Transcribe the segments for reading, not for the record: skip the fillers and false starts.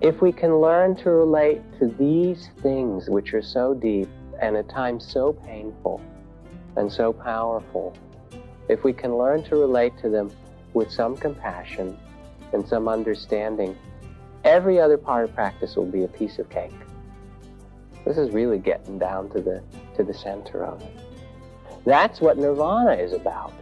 If we can learn to relate to these things which are so deep and at times so painful and so powerful, if we can learn to relate to them with some compassion and some understanding, every other part of practice will be a piece of cake. This is really getting down to the center of it. That's what Nirvana is about.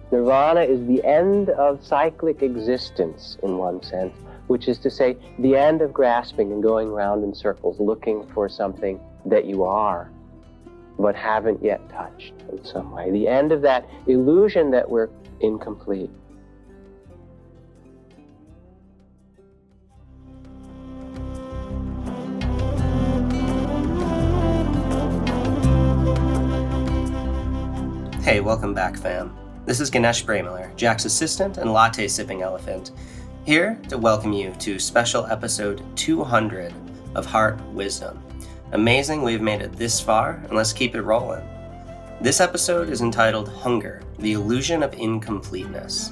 Nirvana is the end of cyclic existence in one sense, which is to say the end of grasping and going round in circles looking for something that you are, but haven't yet touched in some way. The end of that illusion that we're incomplete. Hey, welcome back, fam. This is Ganesh Bremiller, Jack's assistant and latte-sipping elephant, here to welcome you to special episode 200 of Heart Wisdom. Amazing we've made it this far, and let's keep it rolling. This episode is entitled Hunger, the Illusion of Incompleteness.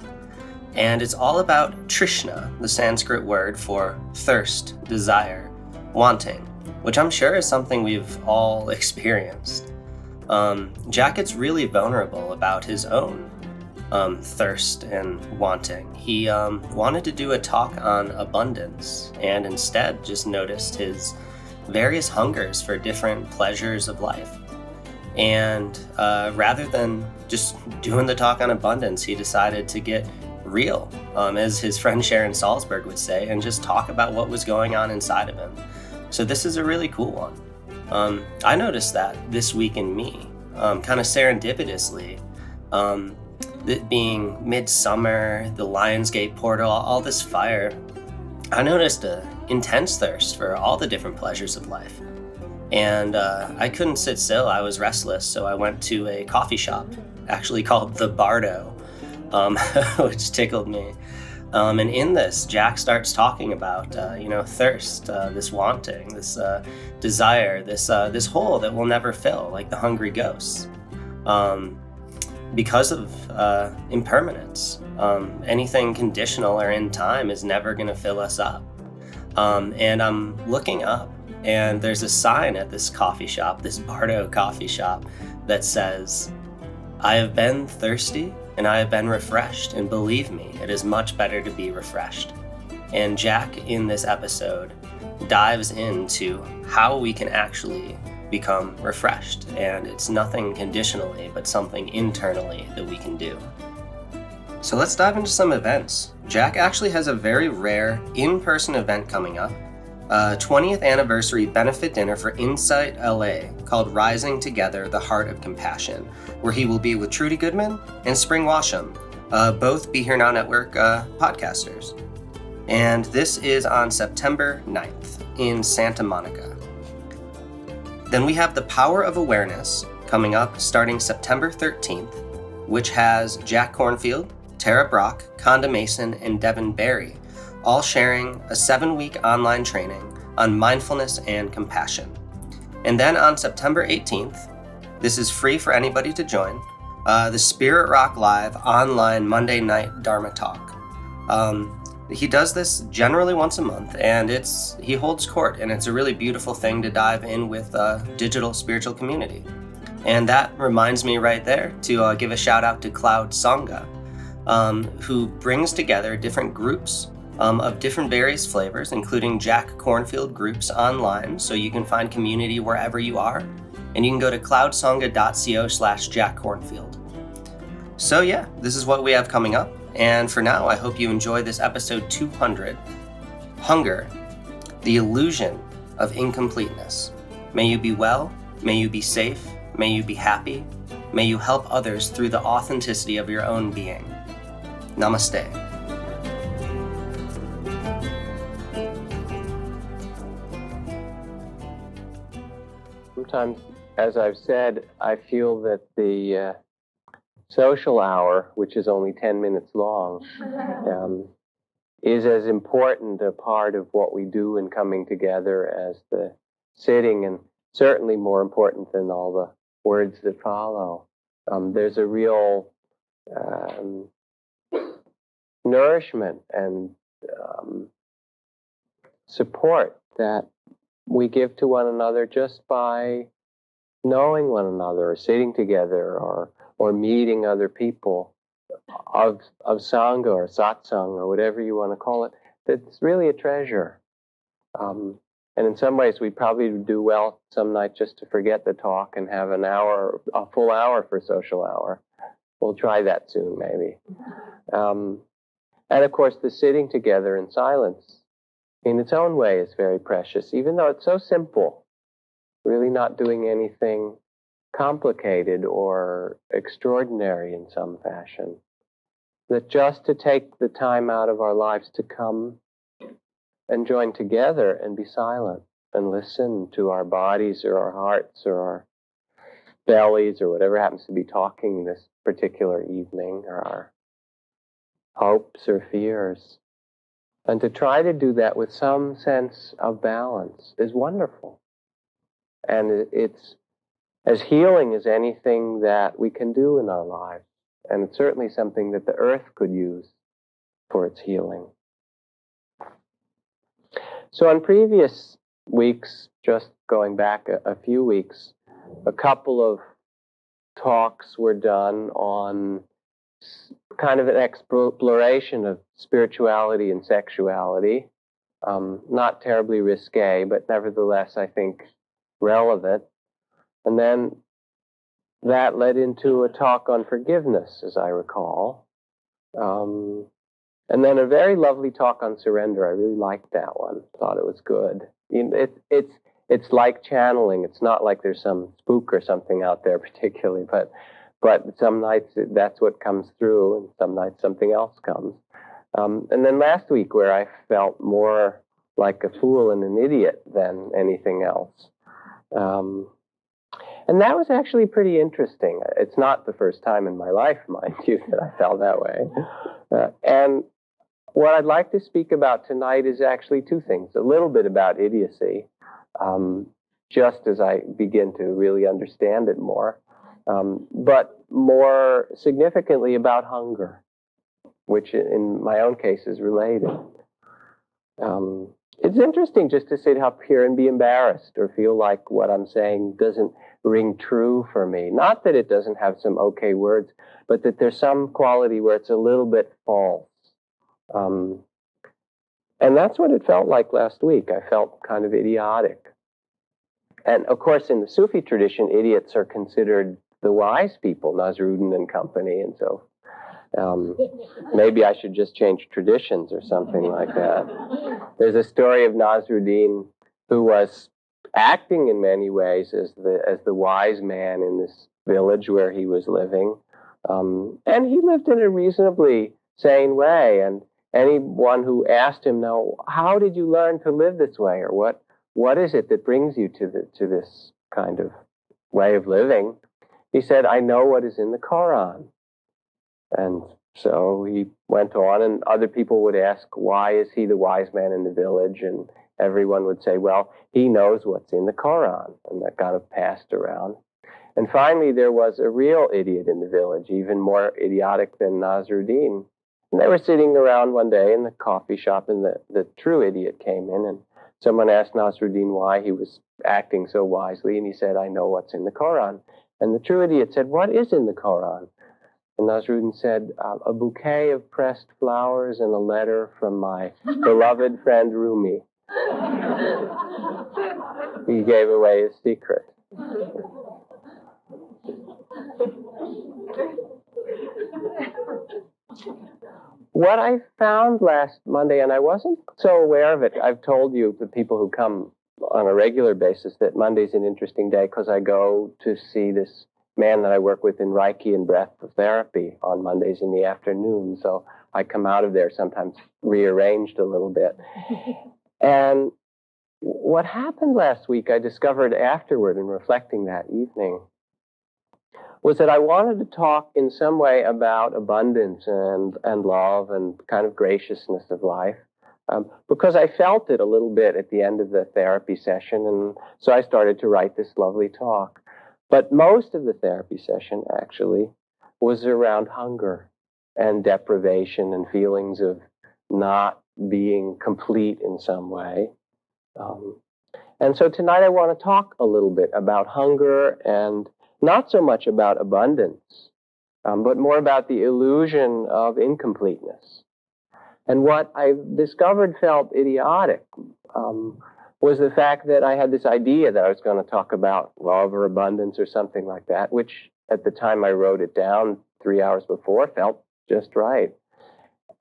And it's all about Trishna, the Sanskrit word for thirst, desire, wanting, which I'm sure is something we've all experienced. Jack gets really vulnerable about his own thirst and wanting. He wanted to do a talk on abundance and instead just noticed his various hungers for different pleasures of life. And rather than just doing the talk on abundance, he decided to get real, as his friend Sharon Salzberg would say, and just talk about what was going on inside of him. So this is a really cool one. I noticed that this week in me, kind of serendipitously, it being midsummer, the Lionsgate portal, all this fire, I noticed an intense thirst for all the different pleasures of life. And I couldn't sit still, I was restless, so I went to a coffee shop, actually called The Bardo, which tickled me. And in this, Jack starts talking about, thirst, this wanting, this desire, this hole that will never fill, like the hungry ghosts, because of impermanence. Anything conditional or in time is never going to fill us up. And I'm looking up, and there's a sign at this coffee shop, this Bardo coffee shop, that says, "I have been thirsty, and I have been refreshed, and believe me, it is much better to be refreshed." And Jack, in this episode, dives into how we can actually become refreshed, and it's nothing conditionally, but something internally that we can do. So let's dive into some events. Jack actually has a very rare in-person event coming up, a 20th anniversary benefit dinner for Insight LA called Rising Together, the Heart of Compassion, where he will be with Trudy Goodman and Spring Washam, both Be Here Now Network podcasters. And this is on September 9th in Santa Monica. Then we have The Power of Awareness coming up starting September 13th, which has Jack Kornfield, Tara Brock, Conda Mason, and Devin Barry, all sharing a 7-week online training on mindfulness and compassion. And then on September 18th, this is free for anybody to join, the Spirit Rock Live online Monday night Dharma talk. He does this generally once a month, and he holds court, and it's a really beautiful thing to dive in with digital spiritual community. And that reminds me right there to give a shout out to Cloud Sangha, who brings together different groups of different various flavors, including Jack Kornfield groups online, so you can find community wherever you are. And you can go to cloudsangha.co/Jack Kornfield. So yeah, this is what we have coming up. And for now, I hope you enjoy this episode 200, Hunger, the Illusion of Incompleteness. May you be well, may you be safe, may you be happy, may you help others through the authenticity of your own being. Namaste. Sometimes, as I've said, I feel that the social hour, which is only 10 minutes long, is as important a part of what we do in coming together as the sitting, and certainly more important than all the words that follow. There's a real nourishment and support that we give to one another just by knowing one another, or sitting together, or meeting other people of Sangha or satsang or whatever you want to call it. It's really a treasure. And in some ways, we probably do well some night just to forget the talk and have a full hour for social hour. We'll try that soon, maybe. And of course, the sitting together in silence, in its own way, is very precious, even though it's so simple, really not doing anything complicated or extraordinary in some fashion. That just to take the time out of our lives to come and join together and be silent and listen to our bodies or our hearts or our bellies or whatever happens to be talking this particular evening, or our hopes or fears. And to try to do that with some sense of balance is wonderful. And it's as healing as anything that we can do in our lives. And it's certainly something that the earth could use for its healing. So on previous weeks, just going back a few weeks, a couple of talks were done on kind of an exploration of spirituality and sexuality. Not terribly risque, but nevertheless, I think, relevant. And then that led into a talk on forgiveness, as I recall. And then a very lovely talk on surrender. I really liked that one. Thought it was good. It's like channeling. It's not like there's some spook or something out there particularly, but some nights that's what comes through, and some nights something else comes. And then last week, where I felt more like a fool and an idiot than anything else. And that was actually pretty interesting. It's not the first time in my life, mind you, that I felt that way. And what I'd like to speak about tonight is actually two things. A little bit about idiocy, just as I begin to really understand it more, but more significantly about hunger, which in my own case is related. It's interesting just to sit up here and be embarrassed or feel like what I'm saying doesn't ring true for me. Not that it doesn't have some okay words, but that there's some quality where it's a little bit false. And that's what it felt like last week. I felt kind of idiotic. And of course, in the Sufi tradition, idiots are considered the wise people, Nasruddin and company, and so maybe I should just change traditions or something like that. There's a story of Nasruddin, who was acting in many ways as the wise man in this village where he was living, and he lived in a reasonably sane way. And anyone who asked him, "Now, how did you learn to live this way, or what is it that brings you to this kind of way of living?" He said, "I know what is in the Quran." And so he went on, and other people would ask, "Why is he the wise man in the village?" And everyone would say, "Well, he knows what's in the Quran." And that kind of passed around. And finally, there was a real idiot in the village, even more idiotic than Nasruddin. And they were sitting around one day in the coffee shop, and the true idiot came in, and someone asked Nasruddin why he was acting so wisely, and he said, "I know what's in the Quran." And the true idiot said, "What is in the Quran?" And Nasruddin said, "A bouquet of pressed flowers and a letter from my beloved friend Rumi." He gave away his secret. What I found last Monday, and I wasn't so aware of it, I've told you, the people who come on a regular basis, that Monday's an interesting day because I go to see this man that I work with in Reiki and breath therapy on Mondays in the afternoon. So I come out of there sometimes rearranged a little bit. And what happened last week, I discovered afterward in reflecting that evening, was that I wanted to talk in some way about abundance and love and kind of graciousness of life, because I felt it a little bit at the end of the therapy session, and so I started to write this lovely talk. But most of the therapy session actually was around hunger and deprivation and feelings of not being complete in some way. And so tonight I want to talk a little bit about hunger, and not so much about abundance, but more about the illusion of incompleteness. And what I discovered felt idiotic was the fact that I had this idea that I was going to talk about love or abundance or something like that, which at the time I wrote it down 3 hours before felt just right.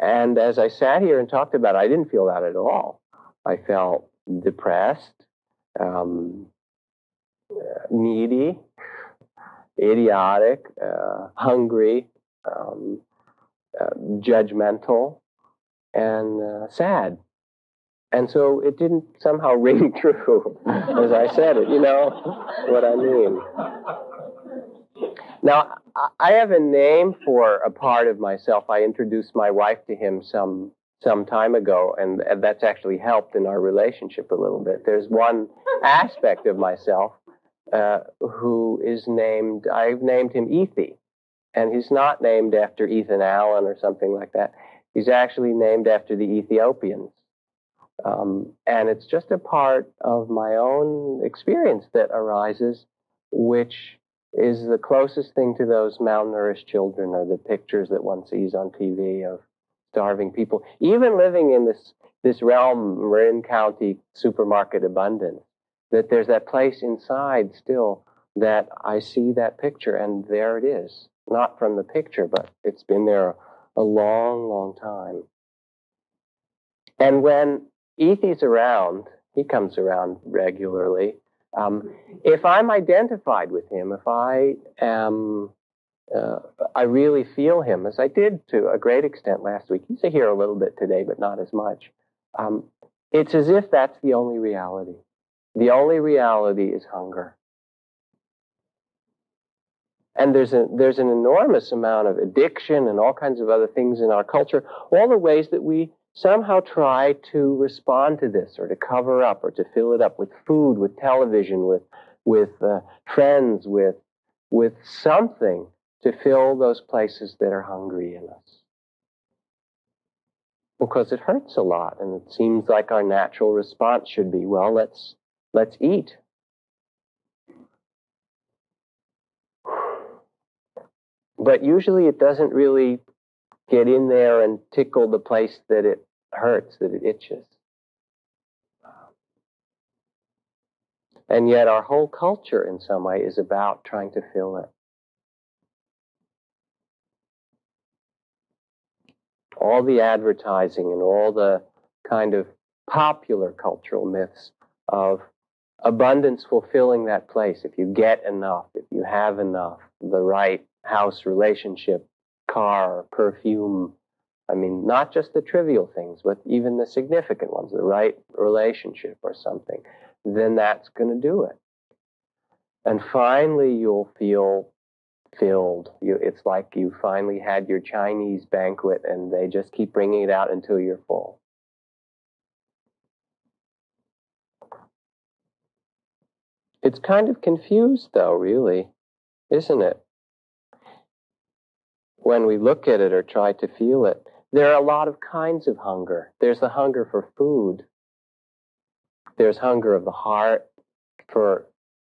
And as I sat here and talked about it, I didn't feel that at all. I felt depressed, needy, idiotic, hungry, judgmental, and sad. And so it didn't somehow ring true as I said it, you know what I mean. Now, I have a name for a part of myself. I introduced my wife to him some time ago, and that's actually helped in our relationship a little bit. There's one aspect of myself who is named, I've named him Ethi, and he's not named after Ethan Allen or something like that. He's actually named after the Ethiopians. And it's just a part of my own experience that arises, which is the closest thing to those malnourished children or the pictures that one sees on TV of starving people. Even living in this realm, Marin County supermarket abundance, that there's that place inside still that I see that picture, and there it is. Not from the picture, but it's been there a long, long time. And when Ethy's around, he comes around regularly. If I'm identified with him, if I am, I really feel him, as I did to a great extent last week. He's here a little bit today, but not as much. It's as if that's the only reality. The only reality is hunger. And there's an enormous amount of addiction and all kinds of other things in our culture, all the ways that we somehow try to respond to this or to cover up or to fill it up with food, with television, with friends, with something to fill those places that are hungry in us. Because it hurts a lot, and it seems like our natural response should be, well, let's eat. But usually it doesn't really get in there and tickle the place that it hurts, that it itches. And yet our whole culture in some way is about trying to fill it. All the advertising and all the kind of popular cultural myths of abundance fulfilling that place. If you get enough, if you have enough, the right house, relationship, car, perfume, I mean, not just the trivial things, but even the significant ones, the right relationship or something, then that's going to do it. And finally, you'll feel filled. It's like you finally had your Chinese banquet and they just keep bringing it out until you're full. It's kind of confused, though, really, isn't it? When we look at it or try to feel it, there are a lot of kinds of hunger. There's the hunger for food. There's hunger of the heart for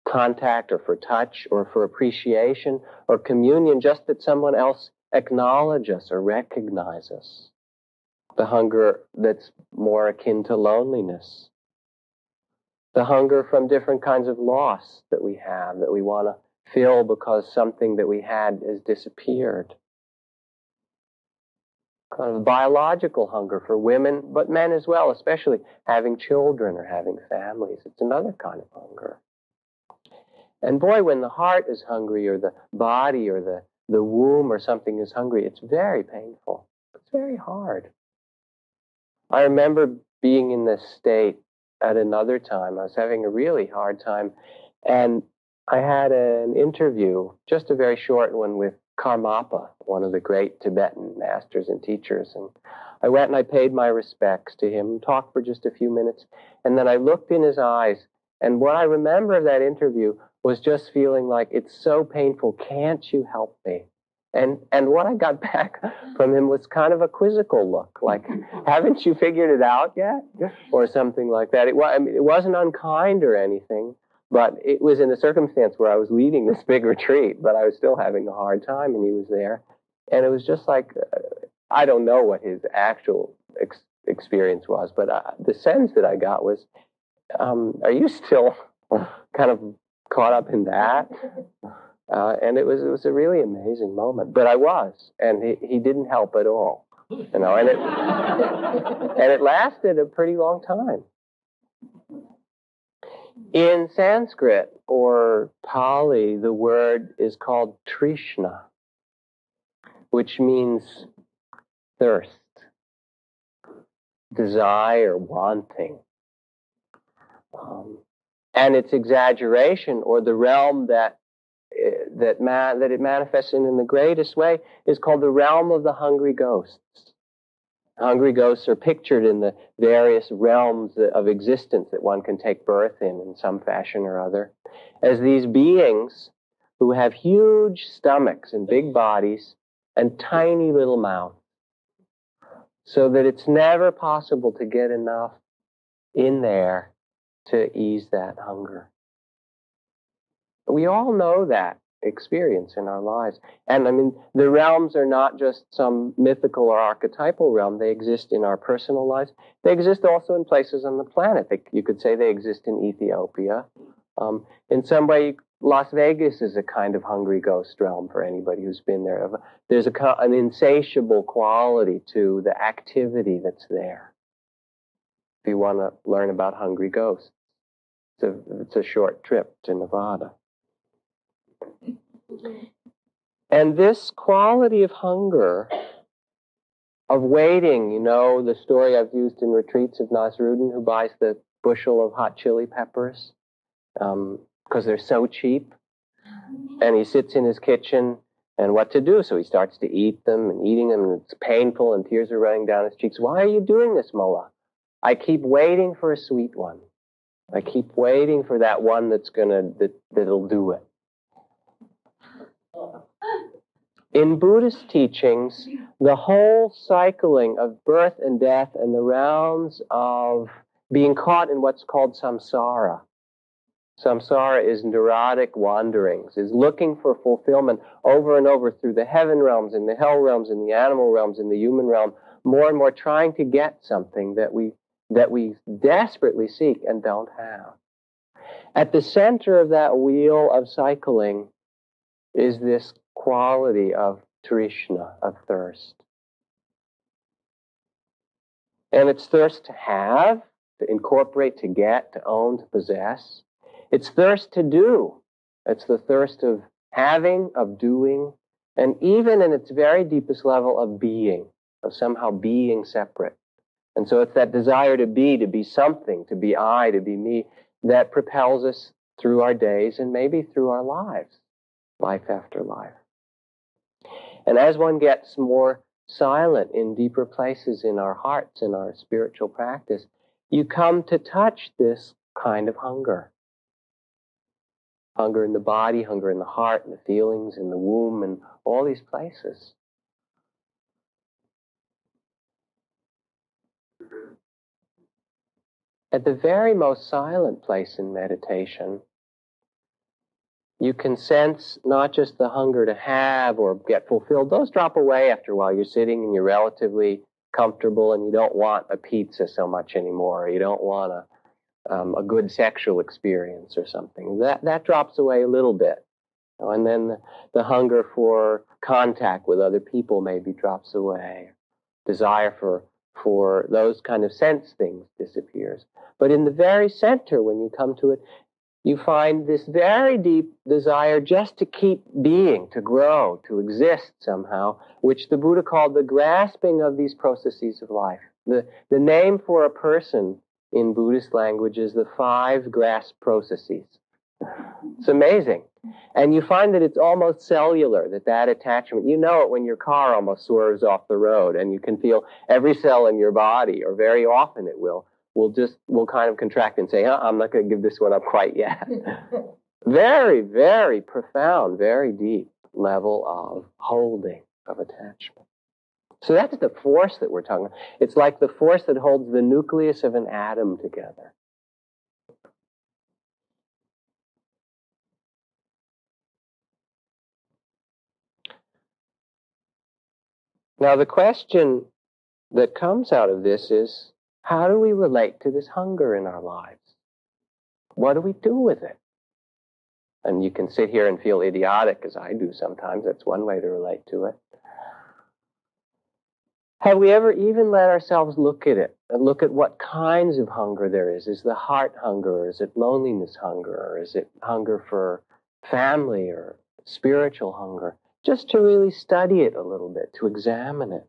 contact or for touch or for appreciation or communion, just that someone else acknowledge us or recognize us. The hunger that's more akin to loneliness. The hunger from different kinds of loss that we have, that we want to fill because something that we had has disappeared. Kind of biological hunger for women, but men as well, especially having children or having families. It's another kind of hunger. And boy, when the heart is hungry or the body or the womb or something is hungry, it's very painful. It's very hard. I remember being in this state at another time. I was having a really hard time, and I had an interview, just a very short one, with Karmapa, one of the great Tibetan masters and teachers. And I went and I paid my respects to him, talked for just a few minutes, and then I looked in his eyes, and what I remember of that interview was just feeling like, it's so painful, can't you help me? And what I got back from him was kind of a quizzical look, like, haven't you figured it out yet? Or something like that. It wasn't unkind or anything, but it was in a circumstance where I was leading this big retreat, but I was still having a hard time, and he was there. And it was just like, I don't know what his actual experience was, but the sense that I got was, are you still kind of caught up in that? And it was a really amazing moment. But I was, and he didn't help at all, and it lasted a pretty long time. In Sanskrit or Pali, the word is called Trishna, which means thirst, desire, wanting. And its exaggeration, or the realm that it manifests in the greatest way, is called the realm of the hungry ghosts. Hungry ghosts are pictured in the various realms of existence that one can take birth in some fashion or other, as these beings who have huge stomachs and big bodies and tiny little mouths, so that it's never possible to get enough in there to ease that hunger. We all know that experience in our lives. And I mean, the realms are not just some mythical or archetypal realm. They exist in our personal lives. They exist also in places on the planet. You could say they exist in Ethiopia. In some way, Las Vegas is a kind of hungry ghost realm for anybody who's been there. There's an insatiable quality to the activity that's there. If you want to learn about hungry ghosts, it's a short trip to Nevada. And this quality of hunger, of waiting, the story I've used in retreats of Nasruddin, who buys the bushel of hot chili peppers because they're so cheap. And he sits in his kitchen, and what to do? So he starts to eat them, and eating them, and it's painful, and tears are running down his cheeks. Why are you doing this, Mullah? I keep waiting for a sweet one. I keep waiting for that one that'll do it. In Buddhist teachings, the whole cycling of birth and death and the rounds of being caught in what's called samsara. Samsara is neurotic wanderings, is looking for fulfillment over and over through the heaven realms, in the hell realms, in the animal realms, in the human realm, more and more trying to get something that we desperately seek and don't have. At the center of that wheel of cycling is this quality of Trishna, of thirst. And it's thirst to have, to incorporate, to get, to own, to possess. It's thirst to do. It's the thirst of having, of doing, and even in its very deepest level of being, of somehow being separate. And so it's that desire to be something, to be I, to be me, that propels us through our days and maybe through our lives, life after life. And as one gets more silent in deeper places in our hearts, in our spiritual practice, you come to touch this kind of hunger. Hunger in the body, hunger in the heart, in the feelings, in the womb, and all these places. At the very most silent place in meditation, you can sense not just the hunger to have or get fulfilled. Those drop away after a while. You're sitting and you're relatively comfortable and you don't want a pizza so much anymore. Or you don't want a good sexual experience or something. That drops away a little bit. And then the hunger for contact with other people maybe drops away. Desire for those kind of sense things disappears. But in the very center, when you come to it, you find this very deep desire just to keep being, to grow, to exist somehow, which the Buddha called the grasping of these processes of life. The name for a person in Buddhist language is the 5 grasp processes. It's amazing. And you find that it's almost cellular, that attachment. You know it when your car almost swerves off the road, and you can feel every cell in your body, or very often it will kind of contract and say, I'm not going to give this one up quite yet. Very, very profound, very deep. level of holding, of attachment. So that's the force that we're talking about. It's like the force that holds the nucleus of an atom together. Now the question that comes out of this is, how do we relate to this hunger in our lives? What do we do with it? And you can sit here and feel idiotic, as I do sometimes. That's one way to relate to it. Have we ever even let ourselves look at it and look at what kinds of hunger there is? Is the heart hunger, or is it loneliness hunger, or is it hunger for family or spiritual hunger? Just to really study it a little bit, to examine it.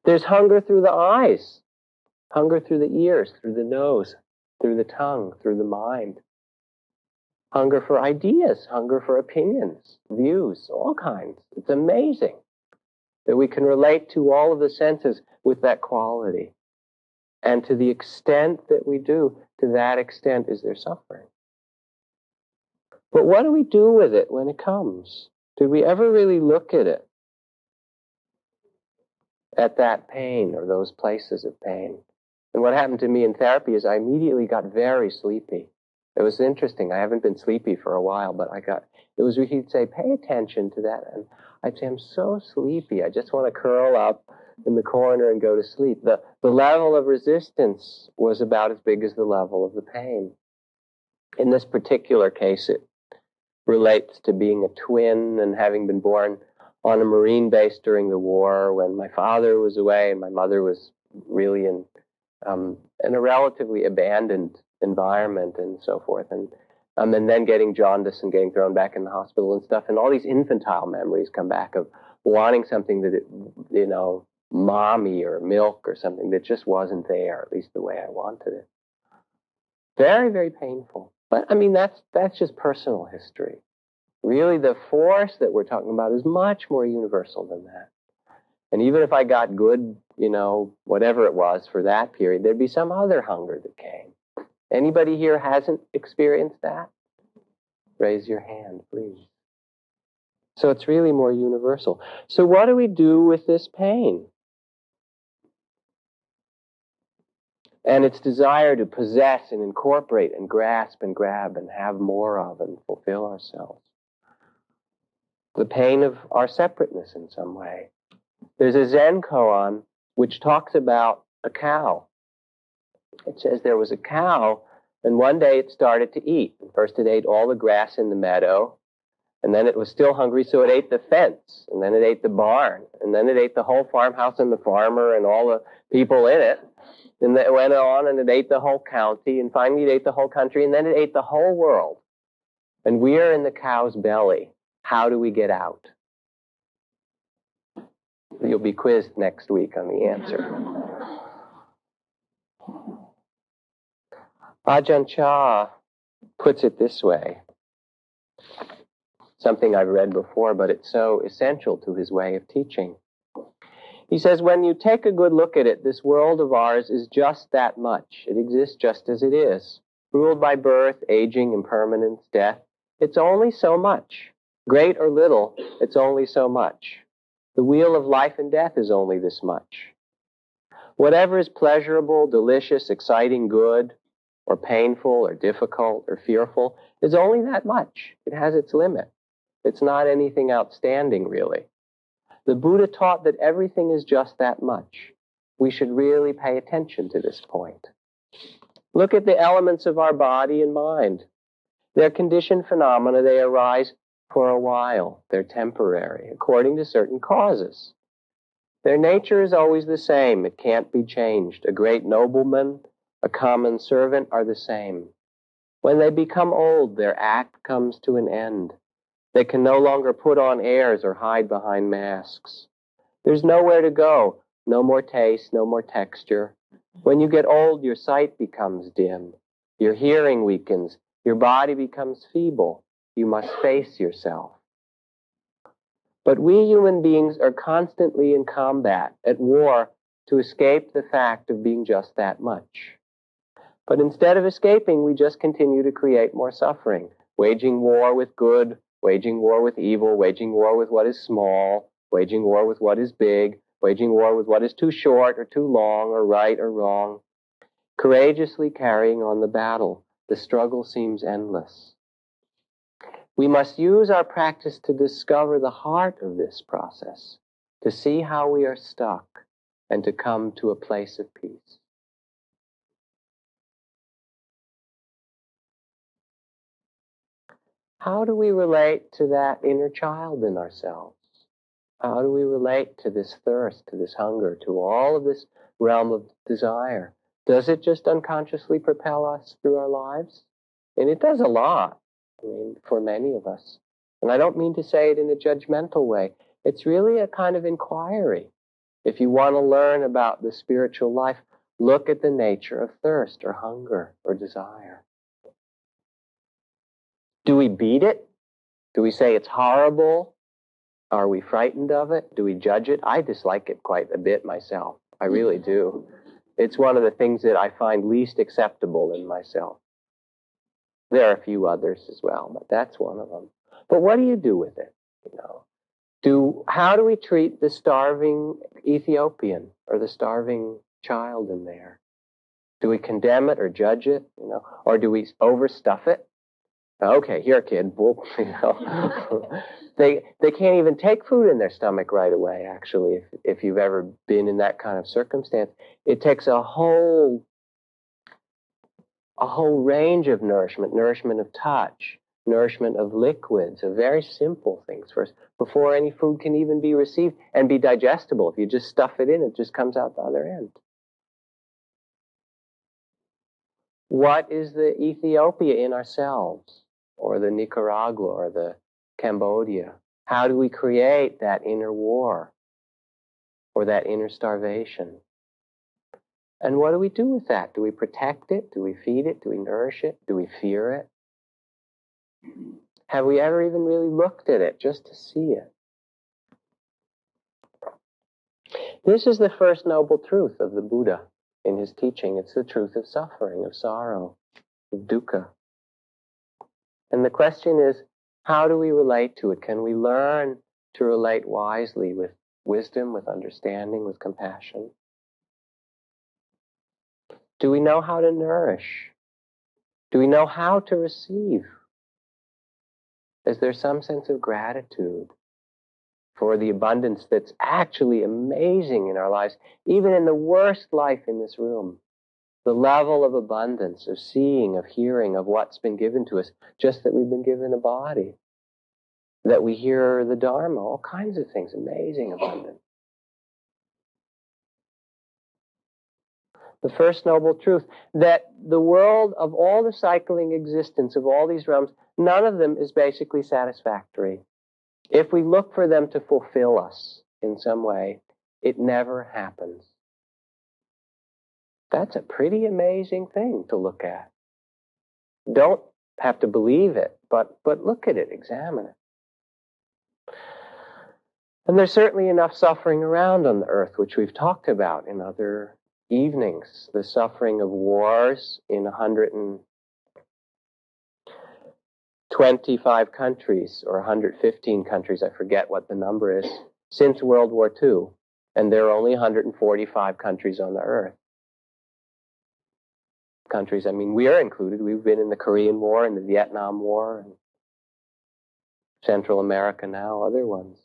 There's hunger through the eyes, hunger through the ears, through the nose, through the tongue, through the mind. Hunger for ideas, hunger for opinions, views, all kinds. It's amazing that we can relate to all of the senses with that quality. And to the extent that we do, to that extent is there suffering. But what do we do with it when it comes? Did we ever really look at it? At that pain or those places of pain? And what happened to me in therapy is I immediately got very sleepy. It was interesting. I haven't been sleepy for a while, but he'd say, pay attention to that. And I'd say, I'm so sleepy. I just want to curl up in the corner and go to sleep. The level of resistance was about as big as the level of the pain. In this particular case, it relates to being a twin and having been born on a Marine base during the war when my father was away and my mother was really in a relatively abandoned environment and so forth. And then getting jaundice and getting thrown back in the hospital and stuff. And all these infantile memories come back of wanting something that, mommy or milk or something that just wasn't there, at least the way I wanted it. Very, very painful. But, that's just personal history. Really, the force that we're talking about is much more universal than that. And even if I got good, whatever it was for that period, there'd be some other hunger that came. Anybody here hasn't experienced that? Raise your hand, please. So it's really more universal. So what do we do with this pain? And its desire to possess and incorporate and grasp and grab and have more of and fulfill ourselves. The pain of our separateness in some way. There's a Zen koan which talks about a cow. It says there was a cow, and one day it started to eat. First it ate all the grass in the meadow, and then it was still hungry, so it ate the fence, and then it ate the barn, and then it ate the whole farmhouse and the farmer and all the people in it. And it went on, and it ate the whole county, and finally it ate the whole country, and then it ate the whole world. And we are in the cow's belly. How do we get out? You'll be quizzed next week on the answer. Ajahn Chah puts it this way. Something I've read before, but it's so essential to his way of teaching. He says, when you take a good look at it, this world of ours is just that much. It exists just as it is. Ruled by birth, aging, impermanence, death. It's only so much. Great or little, it's only so much. The wheel of life and death is only this much. Whatever is pleasurable, delicious, exciting, good, or painful, or difficult, or fearful, is only that much. It has its limit. It's not anything outstanding, really. The Buddha taught that everything is just that much. We should really pay attention to this point. Look at the elements of our body and mind. They're conditioned phenomena. They arise for a while. They're temporary, according to certain causes. Their nature is always the same. It can't be changed. A great nobleman, a common servant are the same. When they become old, their act comes to an end. They can no longer put on airs or hide behind masks. There's nowhere to go, no more taste, no more texture. When you get old, your sight becomes dim. Your hearing weakens. Your body becomes feeble. You must face yourself. But we human beings are constantly in combat, at war, to escape the fact of being just that much. But instead of escaping, we just continue to create more suffering, waging war with good waging war with evil, waging war with what is small, waging war with what is big, waging war with what is too short or too long or right or wrong. Courageously carrying on the battle, the struggle seems endless. We must use our practice to discover the heart of this process, to see how we are stuck, and to come to a place of peace. How do we relate to that inner child in ourselves? How do we relate to this thirst, to this hunger, to all of this realm of desire? Does it just unconsciously propel us through our lives? And it does a lot, for many of us. And I don't mean to say it in a judgmental way. It's really a kind of inquiry. If you want to learn about the spiritual life, look at the nature of thirst or hunger or desire. Do we beat it? Do we say it's horrible? Are we frightened of it? Do we judge it? I dislike it quite a bit myself. I really do. It's one of the things that I find least acceptable in myself. There are a few others as well, but that's one of them. But what do you do with it? How do we treat the starving Ethiopian or the starving child in there? Do we condemn it or judge it? Or do we overstuff it? Okay, here, kid. They can't even take food in their stomach right away, actually, if you've ever been in that kind of circumstance. It takes a whole range of nourishment of touch, nourishment of liquids, of very simple things first, before any food can even be received and be digestible. If you just stuff it in, it just comes out the other end. What is the Ethiopia in ourselves, or the Nicaragua, or the Cambodia? How do we create that inner war, or that inner starvation? And what do we do with that? Do we protect it? Do we feed it? Do we nourish it? Do we fear it? Have we ever even really looked at it just to see it? This is the first noble truth of the Buddha in his teaching. It's the truth of suffering, of sorrow, of dukkha. And the question is, how do we relate to it? Can we learn to relate wisely, with wisdom, with understanding, with compassion? Do we know how to nourish? Do we know how to receive? Is there some sense of gratitude for the abundance that's actually amazing in our lives, even in the worst life in this room? The level of abundance, of seeing, of hearing, of what's been given to us, just that we've been given a body, that we hear the Dharma, all kinds of things, amazing abundance. The first noble truth, that the world of all the cycling existence of all these realms, none of them is basically satisfactory. If we look for them to fulfill us in some way, it never happens. That's a pretty amazing thing to look at. Don't have to believe it, but look at it, examine it. And there's certainly enough suffering around on the earth, which we've talked about in other evenings. The suffering of wars in 125 countries, or 115 countries, I forget what the number is, since World War II. And there are only 145 countries on the earth. Countries, we are included. We've been in the Korean War and the Vietnam War, and Central America now, other ones.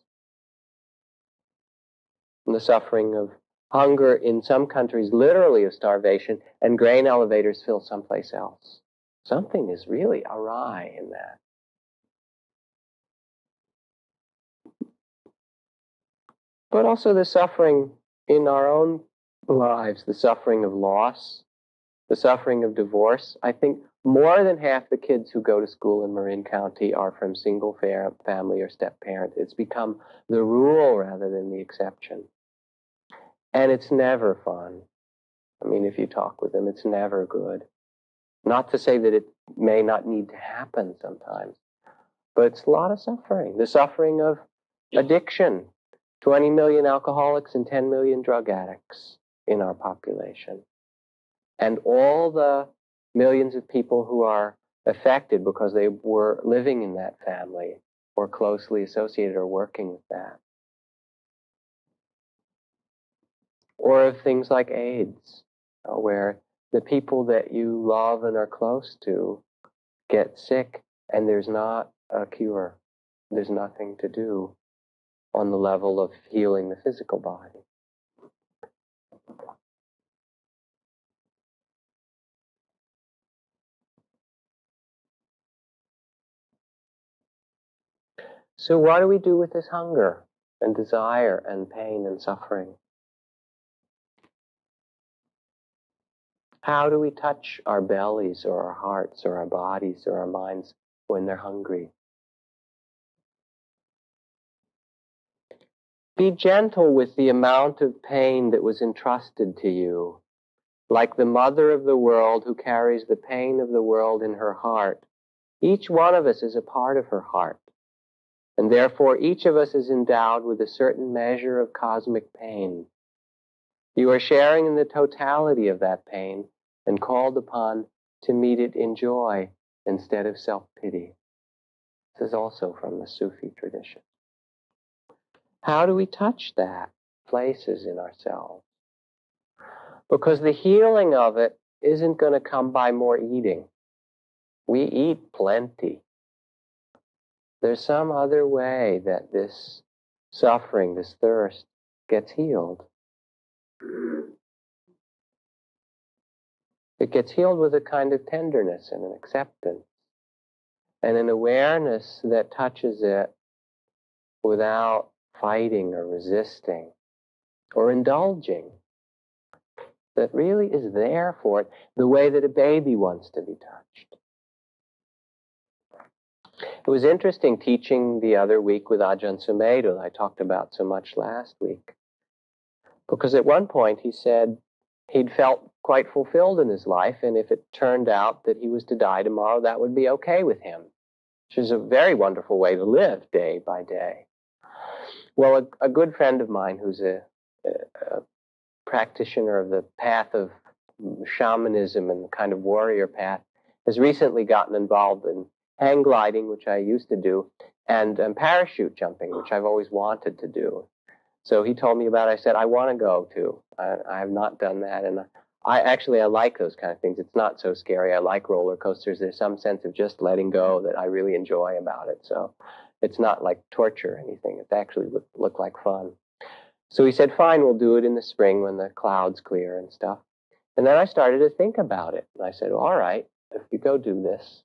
And the suffering of hunger in some countries, literally of starvation, and grain elevators fill someplace else. Something is really awry in that. But also the suffering in our own lives, the suffering of loss, the suffering of divorce. I think more than half the kids who go to school in Marin County are from single family or step-parent. It's become the rule rather than the exception. And it's never fun. If you talk with them, it's never good. Not to say that it may not need to happen sometimes, but it's a lot of suffering. The suffering of addiction. 20 million alcoholics and 10 million drug addicts in our population. And all the millions of people who are affected because they were living in that family or closely associated or working with that. Or of things like AIDS, where the people that you love and are close to get sick and there's not a cure. There's nothing to do on the level of healing the physical body. So what do we do with this hunger and desire and pain and suffering? How do we touch our bellies or our hearts or our bodies or our minds when they're hungry? Be gentle with the amount of pain that was entrusted to you. Like the mother of the world who carries the pain of the world in her heart, each one of us is a part of her heart. And therefore each of us is endowed with a certain measure of cosmic pain. You are sharing in the totality of that pain and called upon to meet it in joy instead of self-pity. This is also from the Sufi tradition. How do we touch that places in ourselves? Because the healing of it isn't going to come by more eating. We eat plenty. There's some other way that this suffering, this thirst, gets healed. It gets healed with a kind of tenderness and an acceptance and an awareness that touches it without fighting or resisting or indulging, that really is there for it the way that a baby wants to be touched. It was interesting teaching the other week with Ajahn Sumedho that I talked about so much last week. Because at one point he said he'd felt quite fulfilled in his life, and if it turned out that he was to die tomorrow, that would be okay with him. Which is a very wonderful way to live day by day. Well, a good friend of mine who's a practitioner of the path of shamanism and the kind of warrior path has recently gotten involved in hang gliding, which I used to do, and parachute jumping, which I've always wanted to do. So he told me about it. I said, I want to go too. I have not done that. And I like those kind of things. It's not so scary. I like roller coasters. There's some sense of just letting go that I really enjoy about it. So it's not like torture or anything. It actually looked like fun. So he said, fine, we'll do it in the spring when the clouds clear and stuff. And then I started to think about it. And I said, well, all right, if you go do this,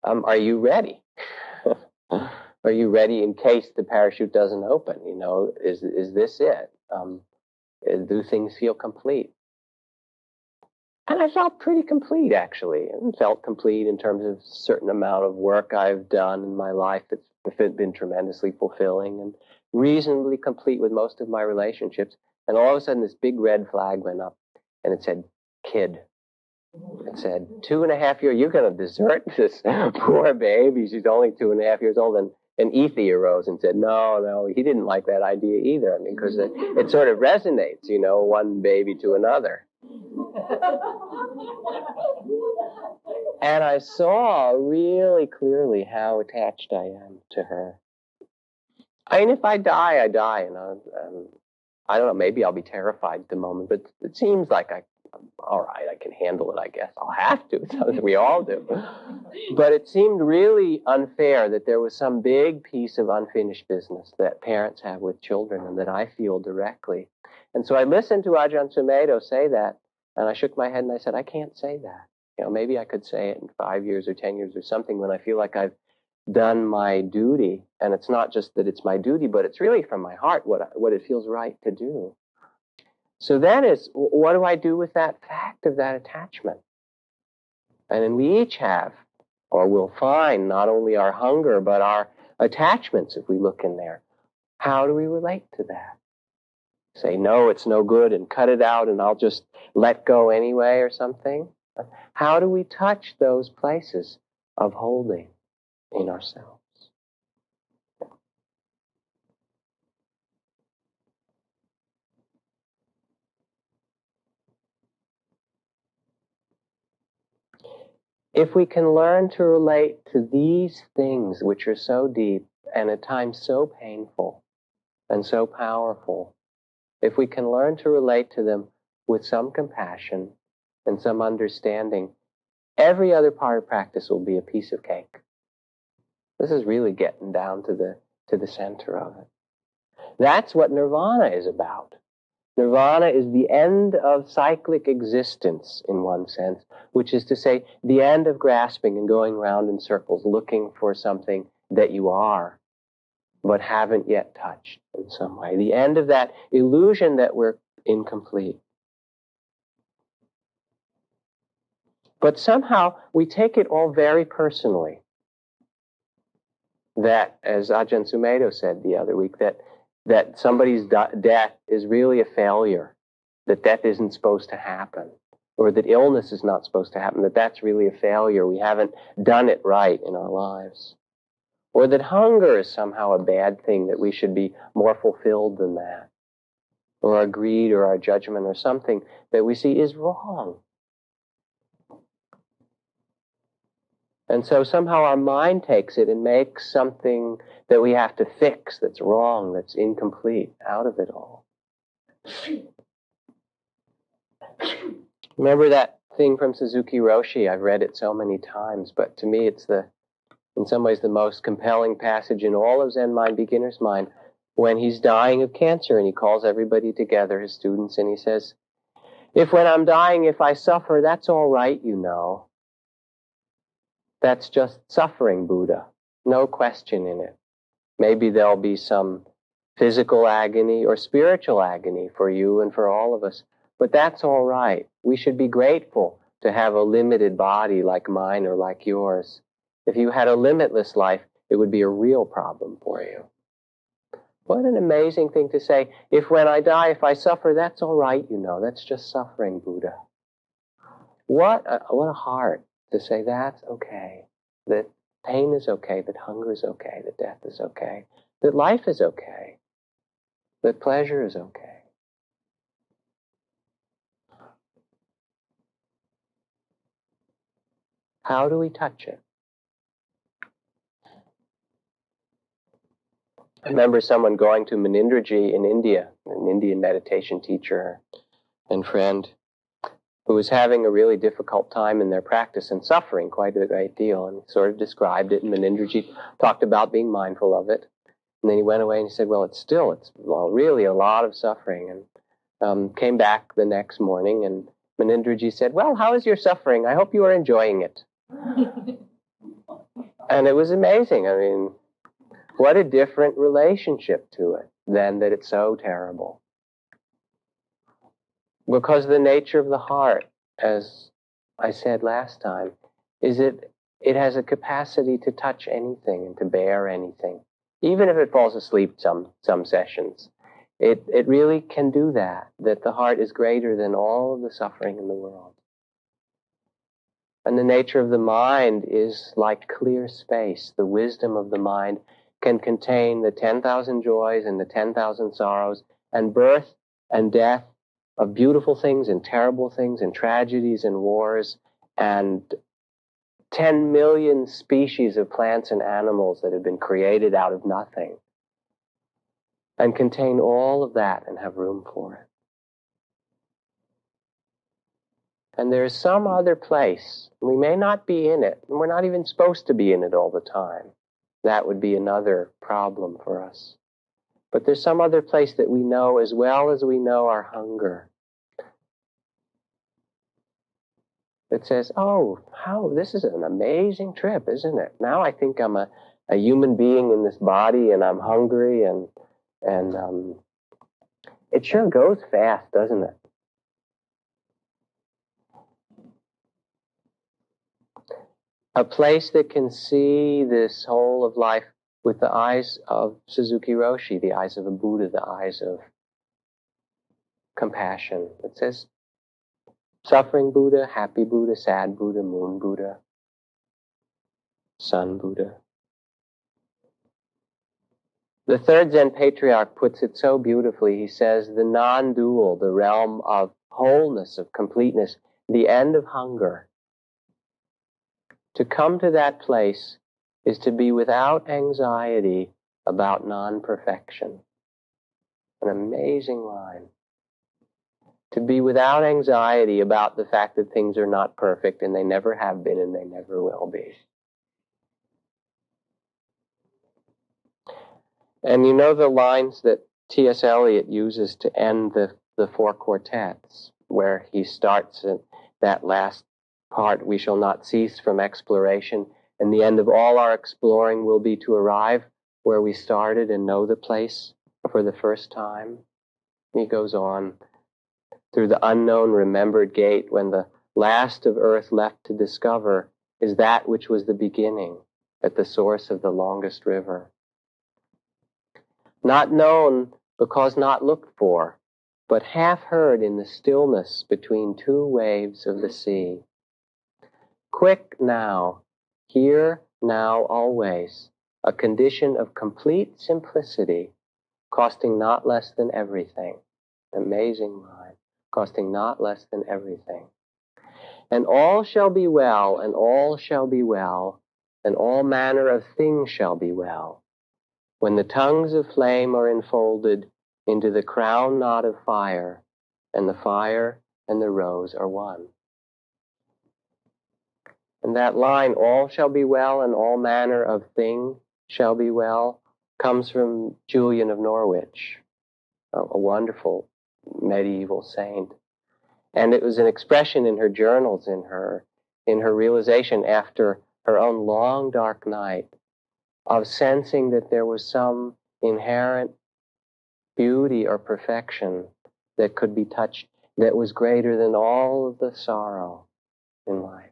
are you ready? Are you ready in case the parachute doesn't open? You know, is this it? Do things feel complete? And I felt pretty complete, actually. And felt complete in terms of a certain amount of work I've done in my life that's been tremendously fulfilling, and reasonably complete with most of my relationships. And all of a sudden, this big red flag went up, and it said, kid. It said, 2.5 years, you're going to desert this poor baby. She's only 2.5 years old. And Ethe arose and said, no, he didn't like that idea either. I mean, because it sort of resonates, you know, one baby to another. And I saw really clearly how attached I am to her. I mean, if I die, I die. You know, I don't know, maybe I'll be terrified at the moment, but it seems like all right, I can handle it, I guess. I'll have to. It's something we all do. But it seemed really unfair that there was some big piece of unfinished business that parents have with children and that I feel directly. And so I listened to Ajahn Sumedho say that, and I shook my head and I said, I can't say that. You know, maybe I could say it in 5 years or 10 years or something when I feel like I've done my duty. And it's not just that it's my duty, but it's really from my heart what it feels right to do. So that is, what do I do with that fact of that attachment? And then we each have, or will find, not only our hunger, but our attachments if we look in there. How do we relate to that? Say, no, it's no good, and cut it out, and I'll just let go anyway, or something? How do we touch those places of holding in ourselves? if we can learn to relate to these things which are so deep and at times so painful and so powerful, if we can learn to relate to them with some compassion and some understanding, every other part of practice will be a piece of cake. This is really getting down to the center of it. That's what Nirvana is about. Nirvana is the end of cyclic existence, in one sense, which is to say, the end of grasping and going round in circles, looking for something that you are, but haven't yet touched in some way. The end of that illusion that we're incomplete. But somehow we take it all very personally. That, as Ajahn Sumedho said the other week, that somebody's death is really a failure, that death isn't supposed to happen, or that illness is not supposed to happen, that that's really a failure. We haven't done it right in our lives. Or that hunger is somehow a bad thing, that we should be more fulfilled than that. Or our greed or our judgment or something that we see is wrong. And so somehow our mind takes it and makes something that we have to fix that's wrong, that's incomplete, out of it all. Remember that thing from Suzuki Roshi? I've read it so many times, but to me it's in some ways the most compelling passage in all of Zen Mind, Beginner's Mind, when he's dying of cancer and he calls everybody together, his students, and he says, if when I'm dying, if I suffer, that's all right, you know. That's just suffering, Buddha. No question in it. Maybe there'll be some physical agony or spiritual agony for you and for all of us. But that's all right. We should be grateful to have a limited body like mine or like yours. If you had a limitless life, it would be a real problem for you. What an amazing thing to say. If when I die, if I suffer, that's all right, you know. That's just suffering, Buddha. What a heart to say that's okay. That pain is okay. That hunger is okay. That death is okay. That life is okay. That pleasure is okay. How do we touch it? I remember someone going to Munindraji in India, an Indian meditation teacher and friend, who was having a really difficult time in their practice and suffering quite a great deal, and sort of described it, and Munindraji talked about being mindful of it. And then he went away and he said, well, it's really a lot of suffering. And came back the next morning, and Munindraji said, well, how is your suffering? I hope you are enjoying it. And it was amazing. I mean, what a different relationship to it than that it's so terrible. Because the nature of the heart, as I said last time, is it has a capacity to touch anything and to bear anything. Even if it falls asleep some sessions, it really can do that the heart is greater than all of the suffering in the world. And the nature of the mind is like clear space. The wisdom of the mind can contain the 10,000 joys and the 10,000 sorrows and birth and death of beautiful things and terrible things and tragedies and wars and 10 million species of plants and animals that have been created out of nothing, and contain all of that and have room for it. And there is some other place, we may not be in it, and we're not even supposed to be in it all the time. That would be another problem for us. But there's some other place that we know as well as we know our hunger. It says, oh, this is an amazing trip, isn't it? Now I think I'm a human being in this body and I'm hungry and it sure goes fast, doesn't it? A place that can see this whole of life with the eyes of Suzuki Roshi, the eyes of a Buddha, the eyes of compassion. It says, suffering Buddha, happy Buddha, sad Buddha, moon Buddha, sun Buddha. The third Zen patriarch puts it so beautifully. He says, the non-dual, the realm of wholeness, of completeness, the end of hunger, To come to that place is to be without anxiety about non-perfection. An amazing line. To be without anxiety about the fact that things are not perfect, and they never have been and they never will be. And you know the lines that T.S. Eliot uses to end the four quartets, where he starts at that last part, we shall not cease from exploration, and the end of all our exploring will be to arrive where we started and know the place for the first time. He goes on, through the unknown remembered gate, when the last of earth left to discover is that which was the beginning, at the source of the longest river. Not known because not looked for, but half heard in the stillness between two waves of the sea. Quick now, here, now, always, a condition of complete simplicity, costing not less than everything. Amazing line, costing not less than everything. And all shall be well, and all shall be well, and all manner of things shall be well, when the tongues of flame are enfolded into the crown knot of fire, and the fire and the rose are one. And that line, all shall be well and all manner of thing shall be well, comes from Julian of Norwich, a wonderful medieval saint. And it was an expression in her journals, in her realization after her own long dark night, of sensing that there was some inherent beauty or perfection that could be touched, that was greater than all of the sorrow in life.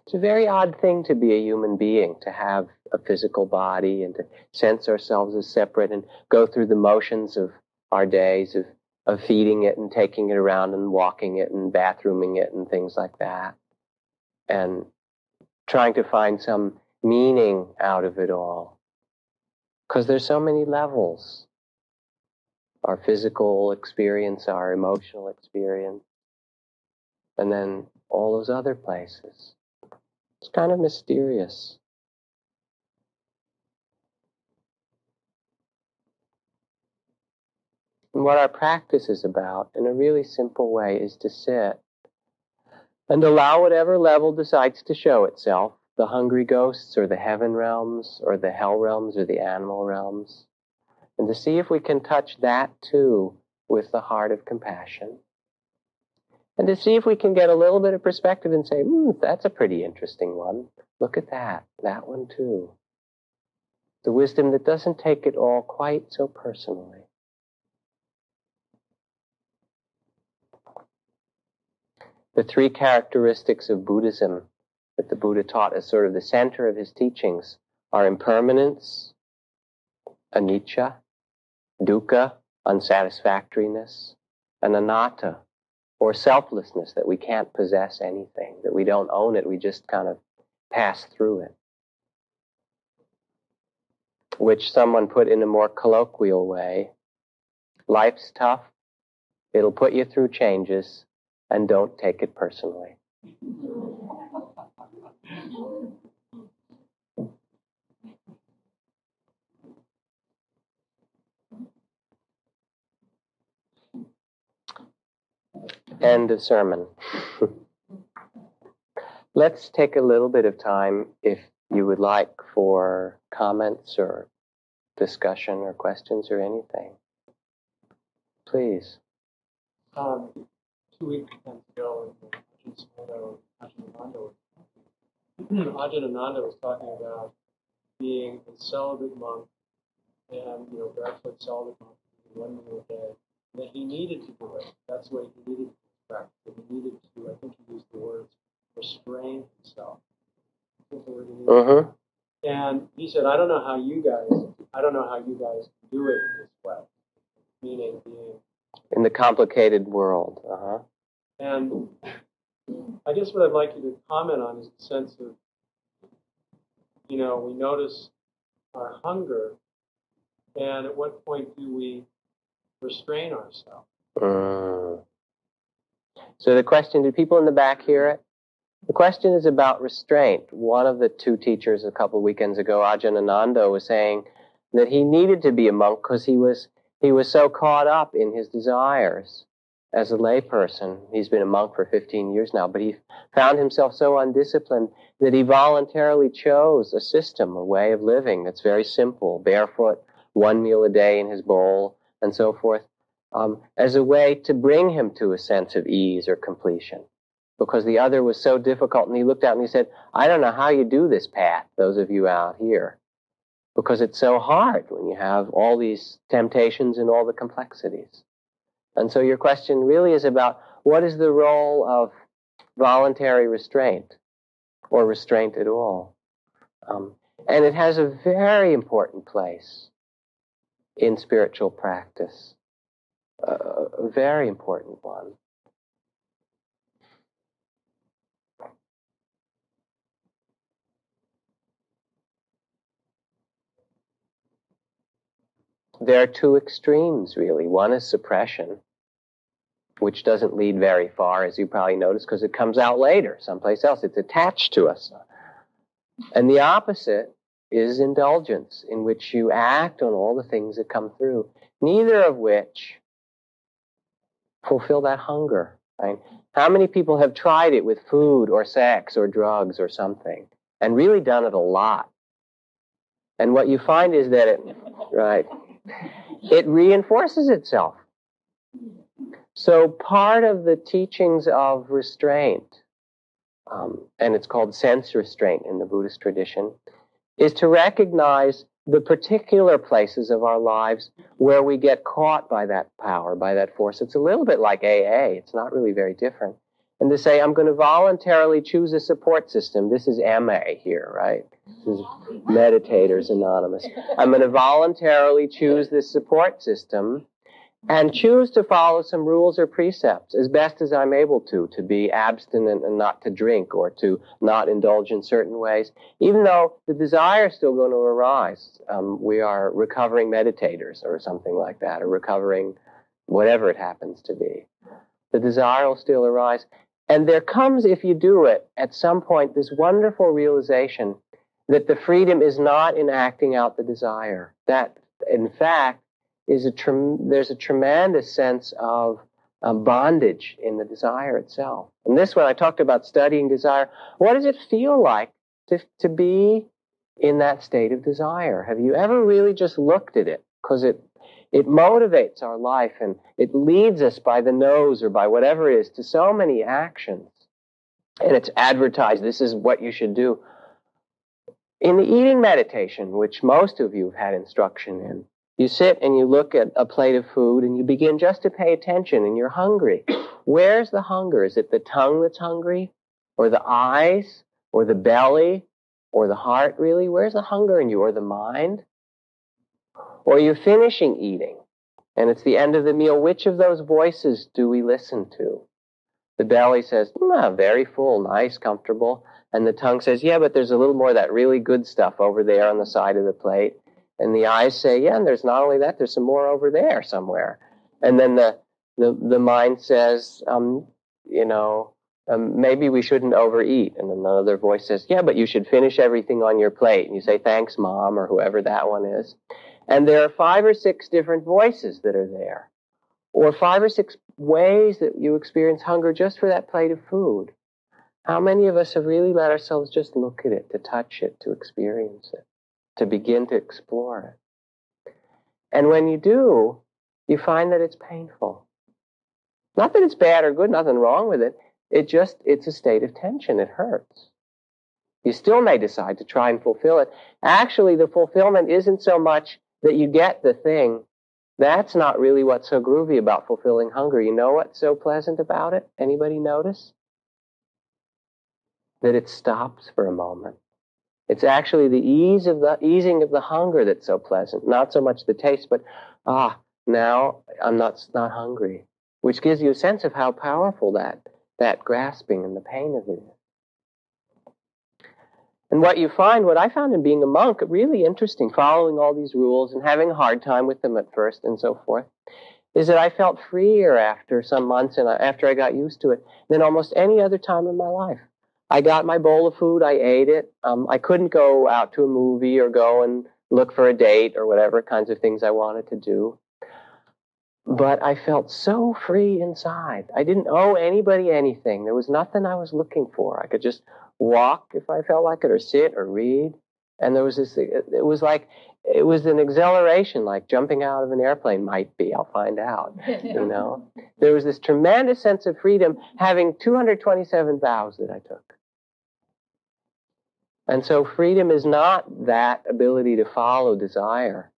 It's a very odd thing to be a human being, to have a physical body and to sense ourselves as separate and go through the motions of our days of feeding it and taking it around and walking it and bathrooming it and things like that. And trying to find some meaning out of it all. Because there's so many levels. Our physical experience, our emotional experience, and then all those other places. It's kind of mysterious. And what our practice is about, in a really simple way, is to sit and allow whatever level decides to show itself, the hungry ghosts or the heaven realms or the hell realms or the animal realms, and to see if we can touch that too with the heart of compassion. And to see if we can get a little bit of perspective and say, that's a pretty interesting one. Look at that one too. The wisdom that doesn't take it all quite so personally. The three characteristics of Buddhism that the Buddha taught as sort of the center of his teachings are impermanence, anicca, dukkha, unsatisfactoriness, and anatta, or selflessness, that we can't possess anything, that we don't own it, we just kind of pass through it. Which someone put in a more colloquial way, life's tough, it'll put you through changes, and don't take it personally. End of sermon. Let's take a little bit of time, if you would like, for comments or discussion or questions or anything. Please. 2 weeks ago, Ajahn was talking about being a celibate monk and, barefoot celibate monk, 1 meal a day, that he needed to do it. That's the way he needed to practice. He needed to, I think he used the words, restrain himself. And he said, I don't know how you guys do it this way. Meaning being in the complicated world. And I guess what I'd like you to comment on is the sense of, we notice our hunger, and at what point do we restrain ourselves? Mm. So the question, did people in the back hear it? The question is about restraint. One of the two teachers a couple of weekends ago, Ajahn Ananda, was saying that he needed to be a monk because he was so caught up in his desires as a layperson. He's been a monk for 15 years now, but he found himself so undisciplined that he voluntarily chose a system, a way of living that's very simple, barefoot, 1 meal a day in his bowl, and so forth, as a way to bring him to a sense of ease or completion. Because the other was so difficult, and he looked out and he said, I don't know how you do this path, those of you out here, because it's so hard when you have all these temptations and all the complexities. And so your question really is about what is the role of voluntary restraint, or restraint at all? And it has a very important place in spiritual practice, a very important one. There are two extremes, really. One is suppression, which doesn't lead very far, as you probably noticed, because it comes out later, someplace else. It's attached to us. And the opposite is indulgence, in which you act on all the things that come through, neither of which fulfill that hunger. Right? How many people have tried it with food or sex or drugs or something, and really done it a lot? And what you find is that it reinforces itself. So part of the teachings of restraint, and it's called sense restraint in the Buddhist tradition, is to recognize the particular places of our lives where we get caught by that power, by that force. It's a little bit like AA. It's not really very different. And to say, I'm going to voluntarily choose a support system. This is MA here, right? This is Meditators Anonymous. I'm going to voluntarily choose this support system and choose to follow some rules or precepts as best as I'm able to be abstinent and not to drink or to not indulge in certain ways, even though the desire is still going to arise. We are recovering meditators or something like that, or recovering whatever it happens to be. The desire will still arise. And there comes, if you do it, at some point, this wonderful realization that the freedom is not in acting out the desire. That, in fact, there's a tremendous sense of bondage in the desire itself. And this one, I talked about studying desire. What does it feel like to be in that state of desire? Have you ever really just looked at it? Because it motivates our life, and it leads us by the nose or by whatever it is to so many actions. And it's advertised, this is what you should do. In the eating meditation, which most of you have had instruction in, you sit and you look at a plate of food and you begin just to pay attention, and you're hungry. Where's the hunger? Is it the tongue that's hungry? Or the eyes? Or the belly? Or the heart, really? Where's the hunger in you? Or the mind? Or you're finishing eating, and it's the end of the meal. Which of those voices do we listen to? The belly says, very full, nice, comfortable. And the tongue says, yeah, but there's a little more of that really good stuff over there on the side of the plate. And the eyes say, yeah, and there's not only that, there's some more over there somewhere. And then the mind says, maybe we shouldn't overeat. And then another voice says, yeah, but you should finish everything on your plate. And you say, thanks, Mom, or whoever that one is. And there are 5 or 6 different voices that are there, or 5 or 6 ways that you experience hunger just for that plate of food. How many of us have really let ourselves just look at it, to touch it, to experience it, to begin to explore it? And when you do, you find that it's painful. Not that it's bad or good, nothing wrong with it. It's a state of tension. It hurts. You still may decide to try and fulfill it. Actually, the fulfillment isn't so much that you get the thing. That's not really what's so groovy about fulfilling hunger. You know what's so pleasant about it? Anybody notice? That it stops for a moment. It's actually the easing of the hunger that's so pleasant. Not so much the taste, but now I'm not hungry. Which gives you a sense of how powerful that grasping and the pain of it is. And what I found in being a monk, really interesting, following all these rules and having a hard time with them at first and so forth, is that I felt freer after some months and after I got used to it than almost any other time in my life. I got my bowl of food, I ate it. I couldn't go out to a movie or go and look for a date or whatever kinds of things I wanted to do. But I felt so free inside. I didn't owe anybody anything. There was nothing I was looking for. I could just walk if I felt like it, or sit or read. And there was this, it was an exhilaration, like jumping out of an airplane might be. I'll find out, you know. There was this tremendous sense of freedom having 227 vows that I took. And so freedom is not that ability to follow desire,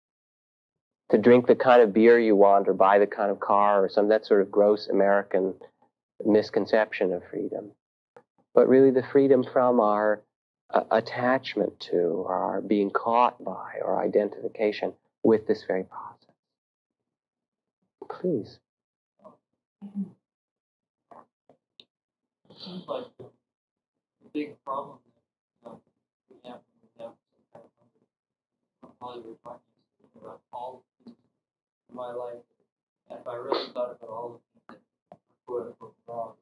to drink the kind of beer you want or buy the kind of car or some that sort of gross American misconception of freedom. But really the freedom from our attachment to, or our being caught by, or identification with this very process. Please. It seems like the big problem that we have some kind of Pali we're talking about all the things in my life, and if I really thought about all the things that are quote unquote wrong,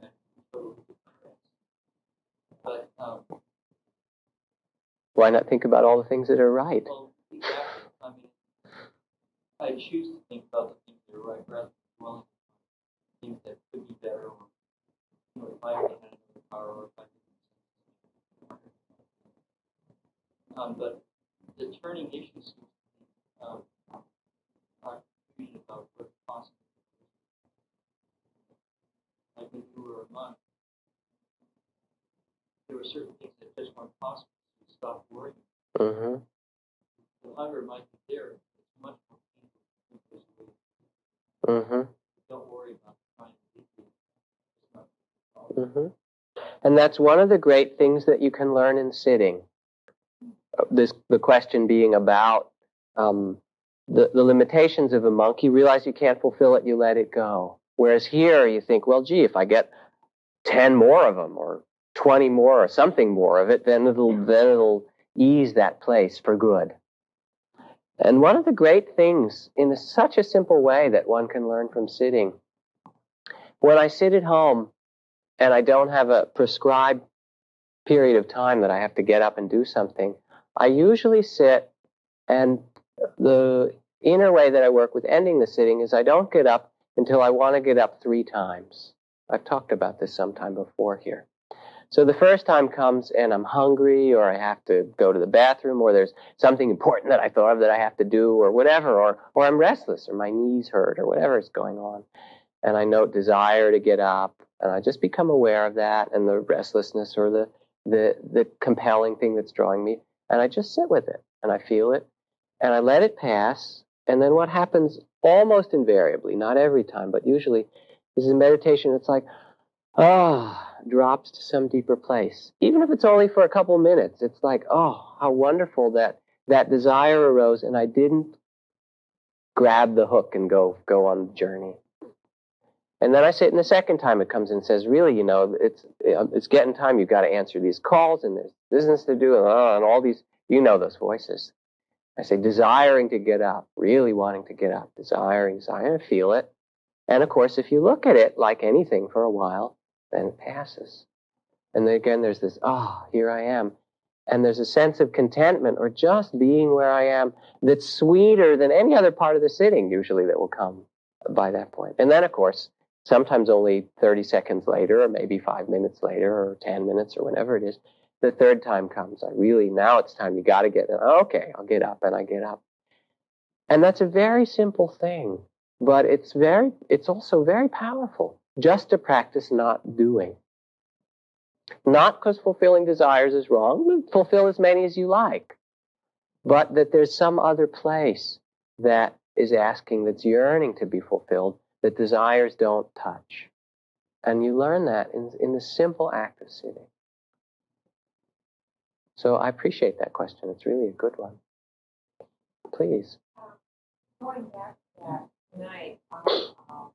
and totally different. But Why not think about all the things that are right? well, exactly. I mean, I choose to think about the things that are right rather than dwelling on things that could be better, or if I had another power, or if I did. But the turning issue seems to be our confusion about what's possible. Like when you were a monk, there were certain things that just weren't possible, so you stopped worrying. Mm-hmm. The hunger might be there, but it's much more painful to lose weight. Mm-hmm. Don't worry about trying to beat it. It's not Mm-hmm. And that's one of the great things that you can learn in sitting. The question being about the limitations of a monk. You realize you can't fulfill it, you let it go. Whereas here you think, well, gee, if I get 10 more of them, or 20 more, or something more of it, then it'll ease that place for good. And one of the great things, in such a simple way that one can learn from sitting, when I sit at home and I don't have a prescribed period of time that I have to get up and do something, I usually sit, and the inner way that I work with ending the sitting is I don't get up until I want to get up 3 times. I've talked about this sometime before here. So the first time comes and I'm hungry, or I have to go to the bathroom, or there's something important that I thought of that I have to do, or whatever, or I'm restless, or my knees hurt, or whatever is going on. And I note desire to get up, and I just become aware of that, and the restlessness, or the compelling thing that's drawing me, and I just sit with it, and I feel it, and I let it pass. And then what happens almost invariably, not every time, but usually, is in meditation, it's like, drops to some deeper place. Even if it's only for a couple minutes, it's like, oh, how wonderful that desire arose, and I didn't grab the hook and go on the journey. And then I sit, and the second time it comes in and says, really, it's getting time. You've got to answer these calls, and there's business to do, and all these, those voices. I say, desiring to get up, really wanting to get up, desiring, I feel it. And of course, if you look at it like anything for a while, then it passes. And then again, there's this, here I am. And there's a sense of contentment, or just being where I am, that's sweeter than any other part of the sitting, usually, that will come by that point. And then, of course, sometimes only 30 seconds later, or maybe 5 minutes later, or 10 minutes, or whenever it is, the third time comes. Now it's time, you got to get, okay, I'll get up, and I get up. And that's a very simple thing, but it's also very powerful, just to practice not doing. Not because fulfilling desires is wrong, fulfill as many as you like, but that there's some other place that is asking, that's yearning to be fulfilled, that desires don't touch. And you learn that in the simple act of sitting. So I appreciate that question. It's really a good one. Please. Going back to that tonight, I'm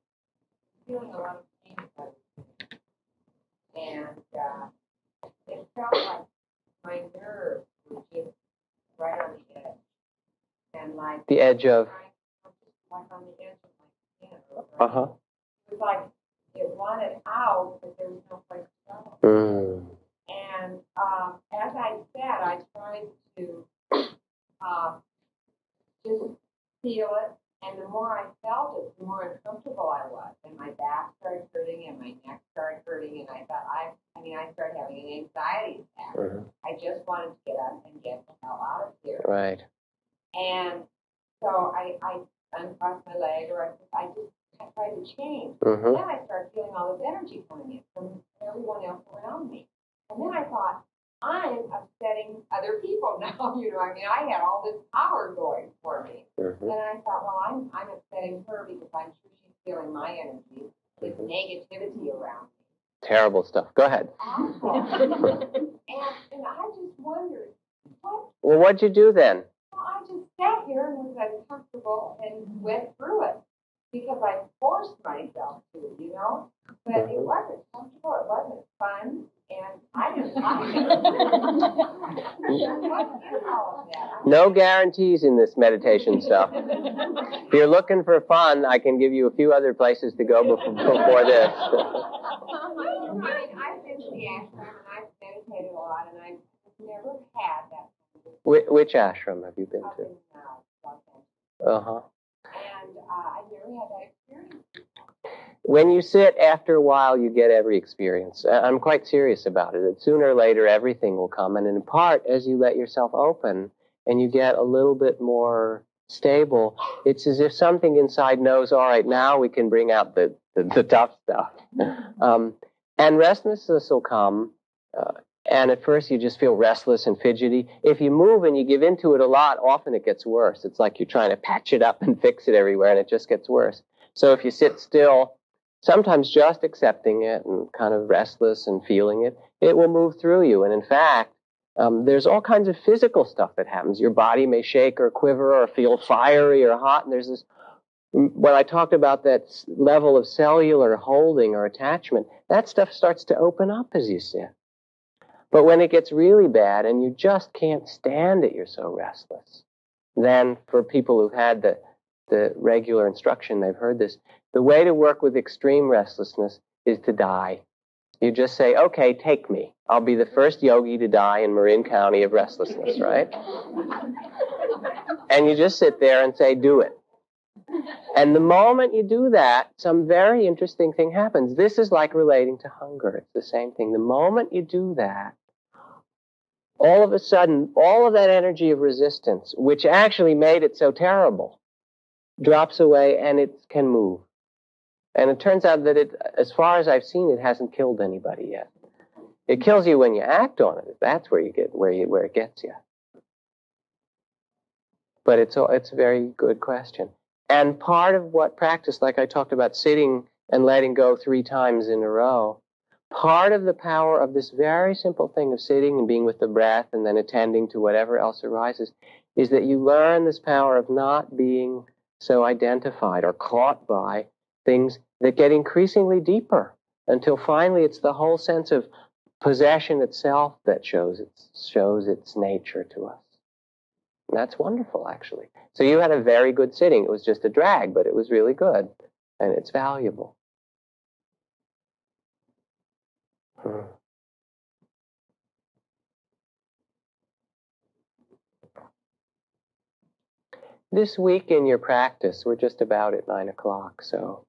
feeling a lot of pain about it. And it felt like my nerves were just right on the edge. And like The edge of? like on the edge of my skin. Uh-huh. It was like it wanted out, but there was no place to go. Mm. And as I said, I tried to just feel it. And the more I felt it, the more uncomfortable I was. And my back started hurting and my neck started hurting. And I thought, I started having an anxiety attack. Mm-hmm. I just wanted to get up and get the hell out of here. Right. And so I uncrossed my leg, or I tried to change. Mm-hmm. Then I started feeling all this energy coming in from everyone else around me. And then I thought, I'm upsetting other people now. I had all this power going for me. Mm-hmm. And I thought, well, I'm upsetting her because I'm sure she's feeling my energy, this negativity around me. Terrible stuff. Go ahead. Awful. and I just wondered, Well, what'd you do then? Well, I just sat here and was uncomfortable and went through it because I forced myself to, But it wasn't comfortable. It wasn't fun. And I didn't like it. No guarantees in this meditation stuff. If you're looking for fun, I can give you a few other places to go before this. I've been to the ashram and I've meditated a lot and I've never had that. Which ashram have you been to? Uh-huh. And I've never had that experience. When you sit, after a while, you get every experience. I'm quite serious about it. That sooner or later, everything will come. And in part, as you let yourself open and you get a little bit more stable, it's as if something inside knows, all right, now we can bring out the tough stuff. And restlessness will come. And at first, you just feel restless and fidgety. If you move and you give into it a lot, often it gets worse. It's like you're trying to patch it up and fix it everywhere, and it just gets worse. So if you sit still, sometimes just accepting it and kind of restless and feeling it, it will move through you. And in fact, there's all kinds of physical stuff that happens. Your body may shake or quiver or feel fiery or hot. And there's this, when I talked about that level of cellular holding or attachment, that stuff starts to open up as you sit. But when it gets really bad and you just can't stand it, you're so restless, then for people who've had the regular instruction, they've heard this, the way to work with extreme restlessness is to die. You just say, okay, take me. I'll be the first yogi to die in Marin County of restlessness, right? And you just sit there and say, do it. And the moment you do that, some very interesting thing happens. This is like relating to hunger. It's the same thing. The moment you do that, all of a sudden, all of that energy of resistance, which actually made it so terrible, drops away and it can move. And it turns out that it, as far as I've seen, it hasn't killed anybody yet. It kills you when you act on it. That's where you get where it gets you. But it's a very good question. And part of what practice, like I talked about sitting and letting go 3 times in a row, part of the power of this very simple thing of sitting and being with the breath and then attending to whatever else arises is that you learn this power of not being so identified or caught by things that get increasingly deeper until finally it's the whole sense of possession itself that shows its nature to us. And that's wonderful, actually. So you had a very good sitting. It was just a drag, but it was really good, and it's valuable. This week in your practice, we're just about at 9 o'clock, so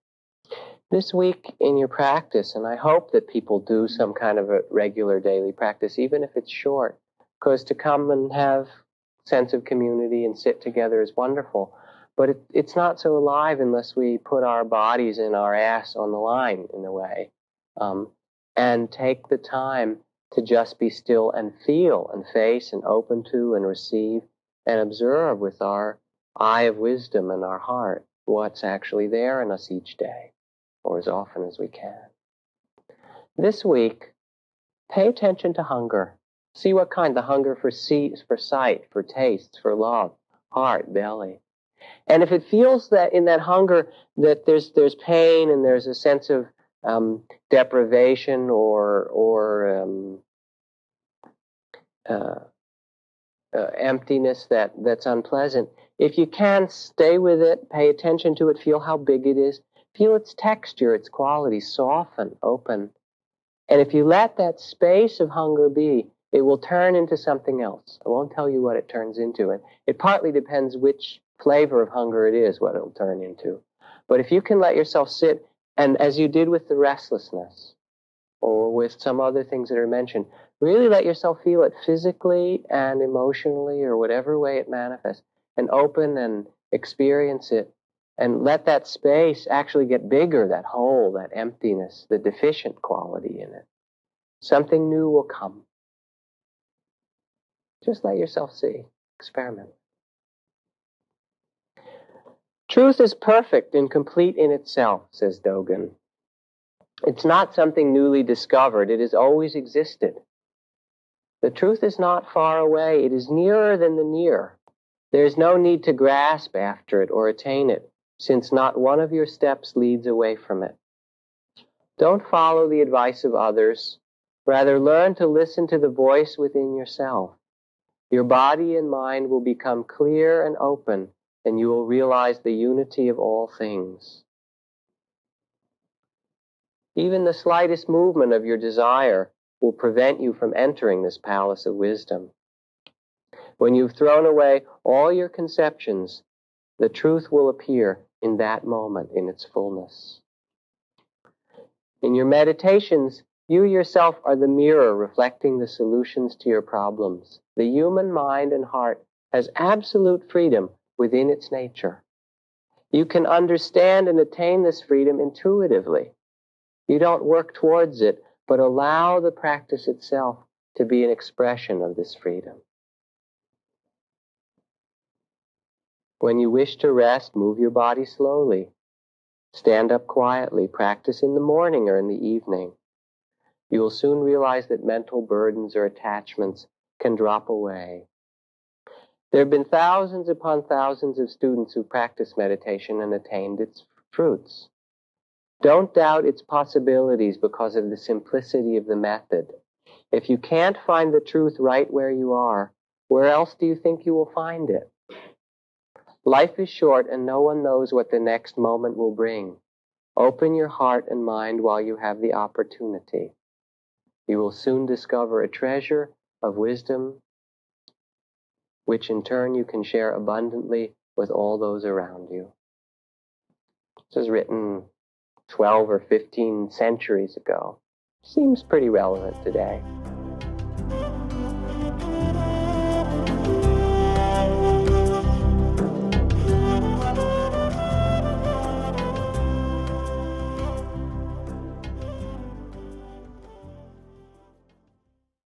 this week in your practice, and I hope that people do some kind of a regular daily practice, even if it's short, because to come and have sense of community and sit together is wonderful, but it's not so alive unless we put our bodies and our ass on the line, in a way, and take the time to just be still and feel and face and open to and receive and observe with our eye of wisdom and our heart what's actually there in us each day, or as often as we can. This week, pay attention to hunger. See what kind, the hunger for sight, for taste, for love, heart, belly. And if it feels that in that hunger that there's pain and there's a sense of deprivation or emptiness that's unpleasant. If you can, stay with it, pay attention to it, feel how big it is, feel its texture, its quality, soften, open. And if you let that space of hunger be, it will turn into something else. I won't tell you what it turns into. And it partly depends which flavor of hunger it is, what it'll turn into. But if you can let yourself sit, and as you did with the restlessness, or with some other things that are mentioned, really let yourself feel it physically and emotionally, or whatever way it manifests, and open and experience it, and let that space actually get bigger, that hole, that emptiness, the deficient quality in it. Something new will come. Just let yourself see. Experiment. Truth is perfect and complete in itself, says Dogen. It's not something newly discovered. It has always existed. The truth is not far away. It is nearer than the near. There is no need to grasp after it or attain it, since not one of your steps leads away from it. Don't follow the advice of others. Rather, learn to listen to the voice within yourself. Your body and mind will become clear and open, and you will realize the unity of all things. Even the slightest movement of your desire will prevent you from entering this palace of wisdom. When you've thrown away all your conceptions, the truth will appear in that moment in its fullness. In your meditations, you yourself are the mirror reflecting the solutions to your problems. The human mind and heart has absolute freedom within its nature. You can understand and attain this freedom intuitively. You don't work towards it, but allow the practice itself to be an expression of this freedom. When you wish to rest, move your body slowly. Stand up quietly. Practice in the morning or in the evening. You will soon realize that mental burdens or attachments can drop away. There have been thousands upon thousands of students who practiced meditation and attained its fruits. Don't doubt its possibilities because of the simplicity of the method. If you can't find the truth right where you are, where else do you think you will find it? Life is short and no one knows what the next moment will bring. Open your heart and mind while you have the opportunity. You will soon discover a treasure of wisdom, which in turn you can share abundantly with all those around you. This was written 12 or 15 centuries ago. Seems pretty relevant today.